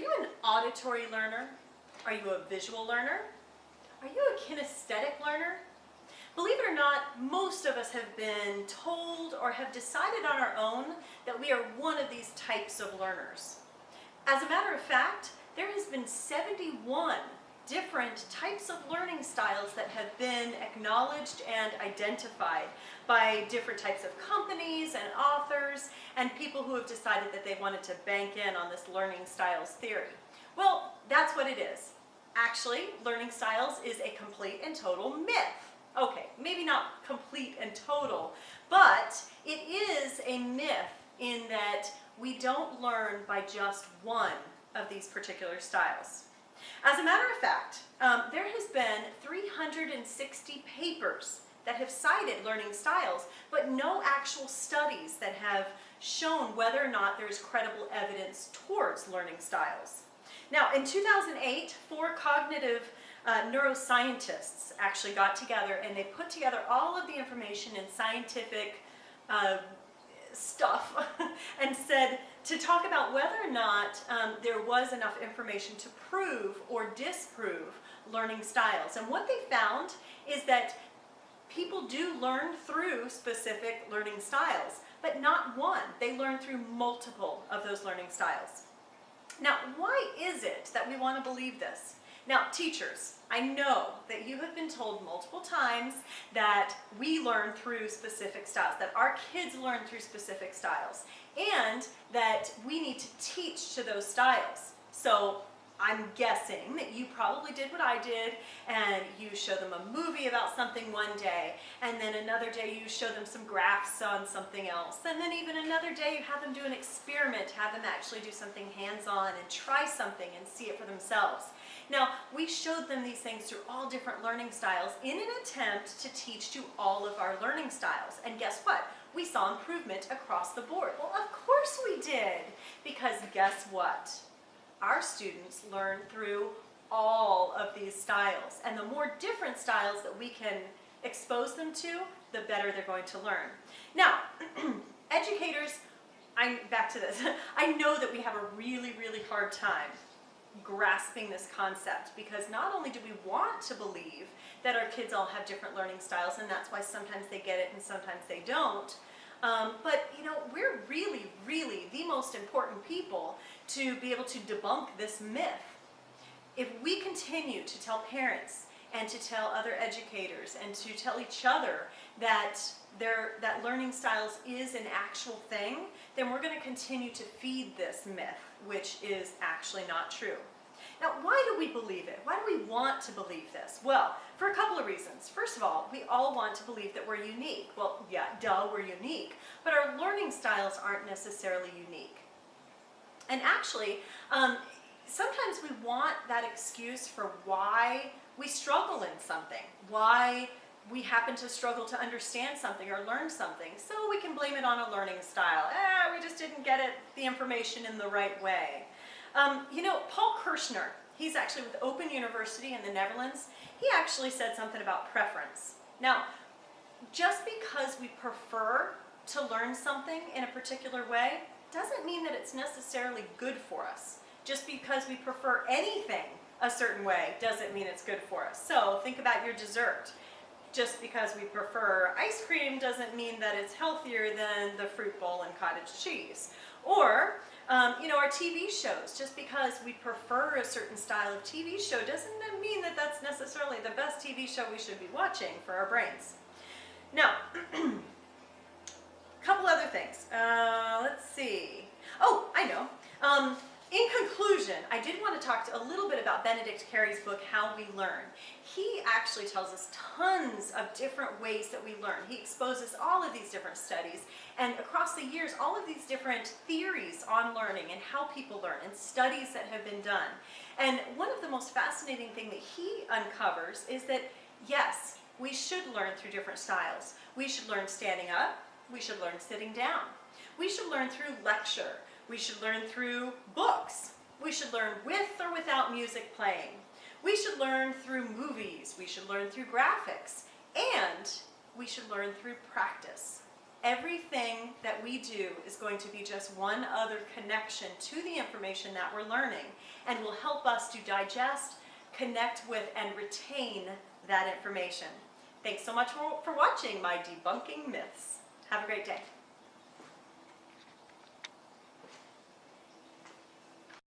you an auditory learner? Are you a visual learner? Are you a kinesthetic learner? Believe it or not, most of us have been told or have decided on our own that we are one of these types of learners. As a matter of fact, there has been 71 different types of learning styles that have been acknowledged and identified by different types of companies and authors and people who have decided that they wanted to bank in on this learning styles theory. Well, that's what it is. Actually, learning styles is a complete and total myth. Okay, maybe not complete and total, but it is a myth in that we don't learn by just one of these particular styles. As a matter of fact, there has been 360 papers that have cited learning styles, but no actual studies that have shown whether or not there is credible evidence towards learning styles. Now, in 2008, 4 cognitive neuroscientists actually got together and they put together all of the information in scientific stuff and said to talk about whether or not there was enough information to prove or disprove learning styles. And what they found is that people do learn through specific learning styles, but not one. They learn through multiple of those learning styles. Now, why is it that we want to believe this? Now, teachers, I know that you have been told multiple times that we learn through specific styles, that our kids learn through specific styles, and that we need to teach to those styles. So I'm guessing that you probably did what I did, and you show them a movie about something one day, and then another day you show them some graphs on something else, and then even another day you have them do an experiment, have them actually do something hands-on and try something and see it for themselves. Now, we showed them these things through all different learning styles in an attempt to teach to all of our learning styles. And guess what? We saw improvement across the board. Well, of course we did, because guess what? Our students learn through all of these styles. And the more different styles that we can expose them to, the better they're going to learn. Now, educators, back to this. I know that we have a really, really hard time grasping this concept, because not only do we want to believe that our kids all have different learning styles, and that's why sometimes they get it and sometimes they don't, but you know, we're really, really the most important people to be able to debunk this myth. If we continue to tell parents and to tell other educators and to tell each other that that learning styles is an actual thing, then we're going to continue to feed this myth, which is actually not true. Now, why do we believe it? Why do we want to believe this? Well, for a couple of reasons. First of all, we all want to believe that we're unique. Well, yeah, duh, we're unique, but our learning styles aren't necessarily unique. And actually, sometimes we want that excuse for why we struggle in something, why we happen to struggle to understand something or learn something, so we can blame it on a learning style. We just didn't get the information in the right way. You know, Paul Kirschner, he's actually with Open University in the Netherlands, he actually said something about preference. Now, just because we prefer to learn something in a particular way doesn't mean that it's necessarily good for us. Just because we prefer anything a certain way doesn't mean it's good for us. So think about your dessert. Just because we prefer ice cream doesn't mean that it's healthier than the fruit bowl and cottage cheese. Or, you know, our TV shows. Just because we prefer a certain style of TV show doesn't mean that that's necessarily the best TV show we should be watching for our brains. Now, a couple other things. Let's see. Oh, I know. In conclusion, I did want to talk a little bit about Benedict Carey's book, How We Learn. He actually tells us tons of different ways that we learn. He exposes all of these different studies, and across the years, all of these different theories on learning and how people learn, and studies that have been done. And one of the most fascinating things that he uncovers is that, yes, we should learn through different styles. We should learn standing up. We should learn sitting down. We should learn through lecture. We should learn through books. We should learn with or without music playing. We should learn through movies. We should learn through graphics. And we should learn through practice. Everything that we do is going to be just one other connection to the information that we're learning, and will help us to digest, connect with, and retain that information. Thanks so much for watching my Debunking Myths. Have a great day.